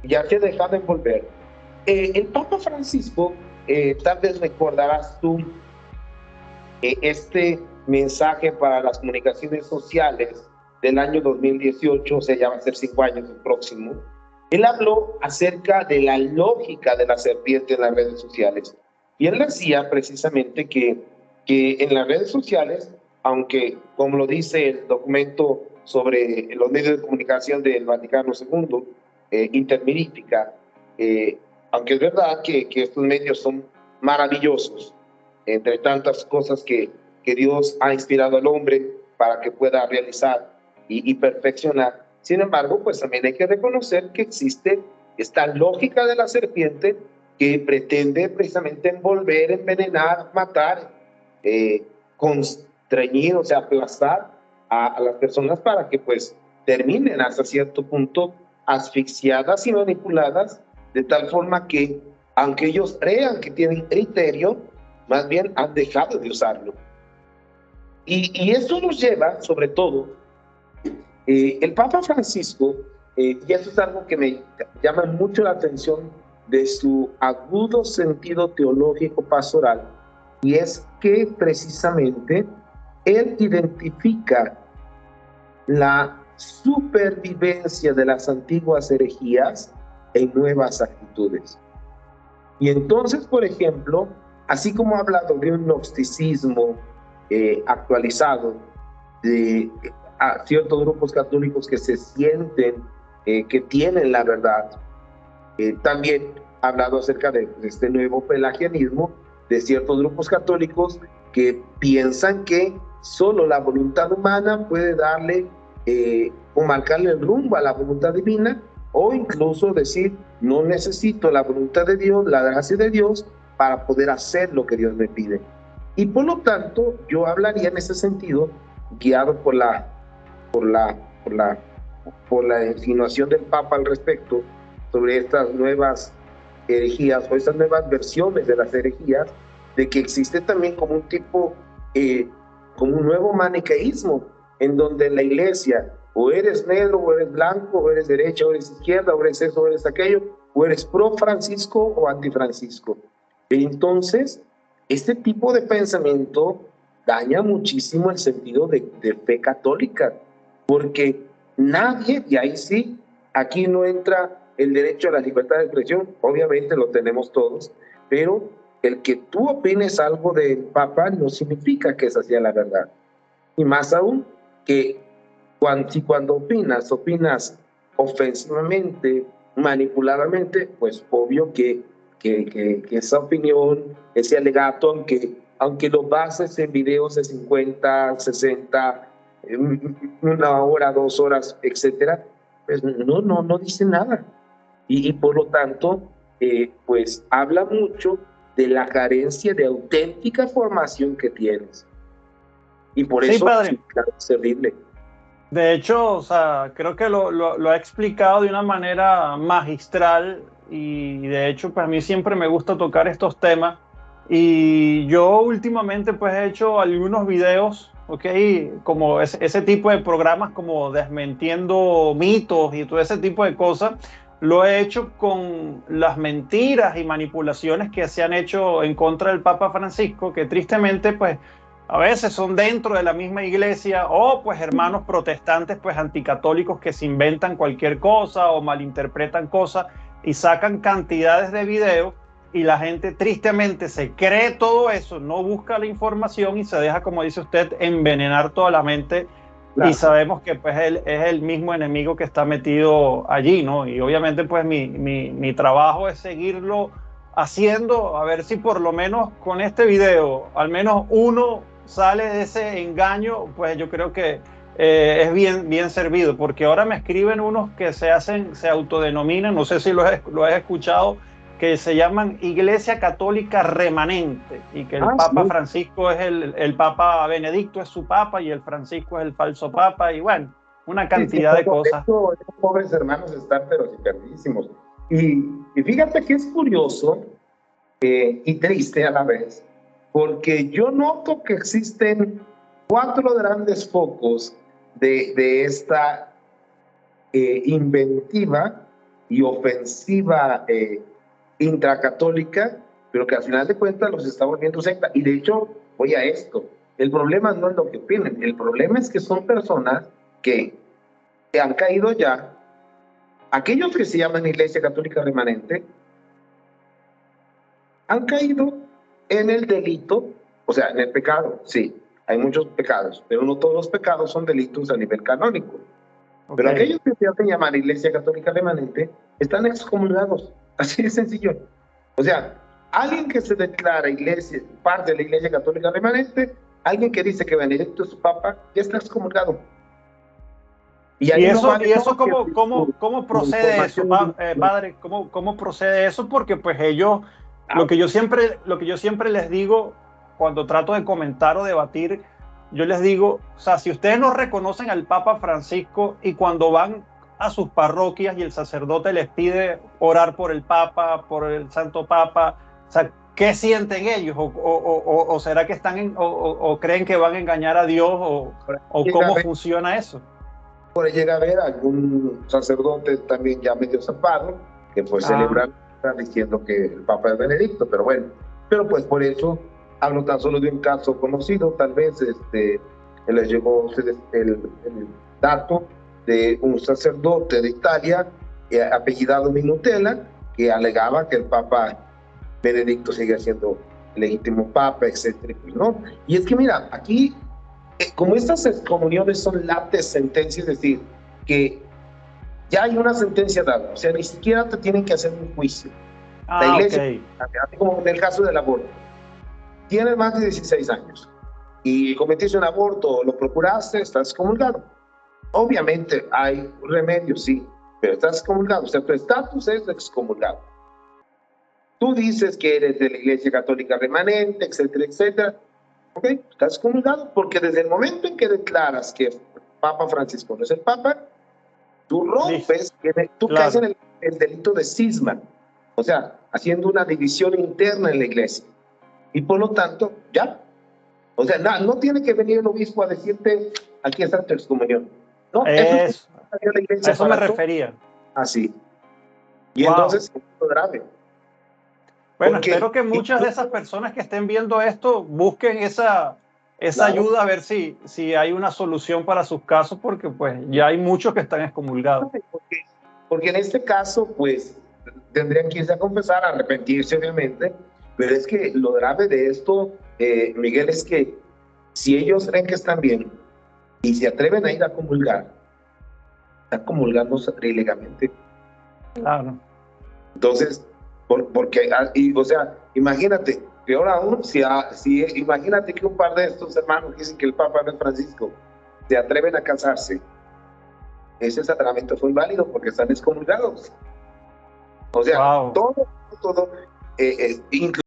ya se deja de envolver. El Papa Francisco, tal vez recordarás tú, este mensaje para las comunicaciones sociales del año 2018, o sea, ya va a ser 5 años el próximo. Él habló acerca de la lógica de la serpiente en las redes sociales. Y él decía precisamente que en las redes sociales, aunque, como lo dice el documento sobre los medios de comunicación del Vaticano II, Intermirítica, aunque es verdad que estos medios son maravillosos, entre tantas cosas que Dios ha inspirado al hombre para que pueda realizar y perfeccionar. Sin embargo, pues también hay que reconocer que existe esta lógica de la serpiente que pretende precisamente envolver, envenenar, matar, constreñir, o sea, aplastar a las personas para que pues terminen hasta cierto punto asfixiadas y manipuladas, de tal forma que, aunque ellos crean que tienen criterio, más bien han dejado de usarlo. Y eso nos lleva, sobre todo, el Papa Francisco, y eso es algo que me llama mucho la atención de su agudo sentido teológico pastoral, y es que precisamente él identifica la supervivencia de las antiguas herejías en nuevas actitudes. Y entonces, por ejemplo, así como ha hablado de un gnosticismo actualizado, de a ciertos grupos católicos que se sienten que tienen la verdad, también ha hablado acerca de este nuevo pelagianismo, de ciertos grupos católicos que piensan que solo la voluntad humana puede darle o marcarle el rumbo a la voluntad divina, o incluso decir, no necesito la voluntad de Dios, la gracia de Dios, para poder hacer lo que Dios me pide. Y por lo tanto, yo hablaría en ese sentido, guiado por la insinuación del Papa al respecto, sobre estas nuevas herejías o estas nuevas versiones de las herejías, de que existe también como un tipo, como un nuevo maniqueísmo, en donde en la iglesia o eres negro o eres blanco, o eres derecha o eres izquierda, o eres eso o eres aquello, o eres pro Francisco o anti Francisco. Entonces, este tipo de pensamiento daña muchísimo el sentido de fe católica, porque nadie, y ahí sí, aquí no entra el derecho a la libertad de expresión, obviamente lo tenemos todos, pero el que tú opines algo del Papa no significa que esa sea la verdad. Y más aún que cuando opinas ofensivamente, manipuladamente, pues obvio que esa opinión, ese alegato, aunque lo bases en videos de 50, 60, 1 hora, 2 horas, etcétera, pues no dice nada. Y por lo tanto, pues habla mucho de la carencia de auténtica formación que tienes. Y por Sí, eso padre. es terrible. De hecho, o sea, creo que lo ha explicado de una manera magistral y de hecho, pues a mí siempre me gusta tocar estos temas y yo últimamente pues he hecho algunos videos, ¿ok? Como ese tipo de programas como desmintiendo mitos y todo ese tipo de cosas, lo he hecho con las mentiras y manipulaciones que se han hecho en contra del Papa Francisco, que tristemente pues a veces son dentro de la misma iglesia o pues hermanos protestantes pues anticatólicos que se inventan cualquier cosa o malinterpretan cosas y sacan cantidades de videos y la gente tristemente se cree todo eso, no busca la información y se deja, como dice usted, envenenar toda la mente. Claro. Y sabemos que pues él es el mismo enemigo que está metido allí, ¿no? Y obviamente pues mi trabajo es seguirlo haciendo, a ver si por lo menos con este video, al menos uno sale de ese engaño, pues yo creo que es bien servido, porque ahora me escriben unos que se autodenominan, no sé si lo has escuchado, que se llaman Iglesia Católica Remanente, y que el Papa Sí. Francisco es el Papa Benedicto es su Papa y el Francisco es el falso Papa, y bueno, una cantidad de cosas. Estos pobres hermanos están pero perdidísimos. Y fíjate que es curioso y triste a la vez, porque yo noto que existen 4 grandes focos de esta inventiva y ofensiva intracatólica, pero que al final de cuentas los está volviendo secta. Y de hecho, voy a esto, el problema no es lo que opinen, el problema es que son personas que han caído ya, aquellos que se llaman Iglesia Católica Remanente, han caído en el delito, o sea, en el pecado, sí, hay muchos pecados, pero no todos los pecados son delitos a nivel canónico. Okay. Pero aquellos que se hacen llamar Iglesia Católica Remanente están excomulgados, así de sencillo. O sea, alguien que se declara iglesia, parte de la Iglesia Católica Remanente, alguien que dice que Benedicto es su papa, ya está excomulgado. ¿Y eso cómo procede eso, padre? ¿Cómo procede eso? Porque pues ellos, lo que yo siempre les digo cuando trato de comentar o debatir, yo les digo, o sea, si ustedes no reconocen al Papa Francisco y cuando van a sus parroquias y el sacerdote les pide orar por el Papa, por el Santo Papa, o sea, ¿qué sienten ellos? ¿O será que están o creen que van a engañar a Dios? ¿O cómo funciona eso? Por ahí llega a ver algún sacerdote también ya medio zapado, que pues celebran diciendo que el Papa es Benedicto, pero bueno, pero pues por eso hablo tan solo de un caso conocido, tal vez les llegó el dato de un sacerdote de Italia, apellidado Minutella, que alegaba que el Papa Benedicto sigue siendo legítimo Papa, etcétera, ¿no? Y es que mira, aquí, como estas excomuniones son lates sentencias, es decir, que ya hay una sentencia dada, o sea, ni siquiera te tienen que hacer un juicio. La iglesia, así como en el caso del aborto, tienes más de 16 años y cometiste un aborto, lo procuraste, estás excomulgado. Obviamente hay remedios, sí, pero estás excomulgado, o sea, tu estatus es excomulgado. Tú dices que eres de la Iglesia Católica Remanente, etcétera, etcétera. Ok, estás excomulgado porque desde el momento en que declaras que Papa Francisco no es el Papa, tú rompes, tú caes en el delito de cisma, o sea, haciendo una división interna en la iglesia. Y por lo tanto, ya. O sea, no tiene que venir el obispo a decirte, aquí está tu excomunión. No, eso a eso me refería. Así. Y entonces, es grave. Bueno, espero que muchas de esas personas que estén viendo esto busquen esa ayuda a ver si hay una solución para sus casos, porque pues ya hay muchos que están excomulgados. Porque en este caso, pues, tendrían que irse a confesar, a arrepentirse, obviamente, pero es que lo grave de esto, Miguel, es que si ellos creen que están bien y se atreven a ir a comulgar, están comulgando ilegalmente. Claro. Entonces, porque, o sea, imagínate, peor aún, imagínate que un par de estos hermanos que dicen que el Papa es Francisco se atreven a casarse, ese sacramento fue inválido porque están excomulgados. O sea, todo, incluso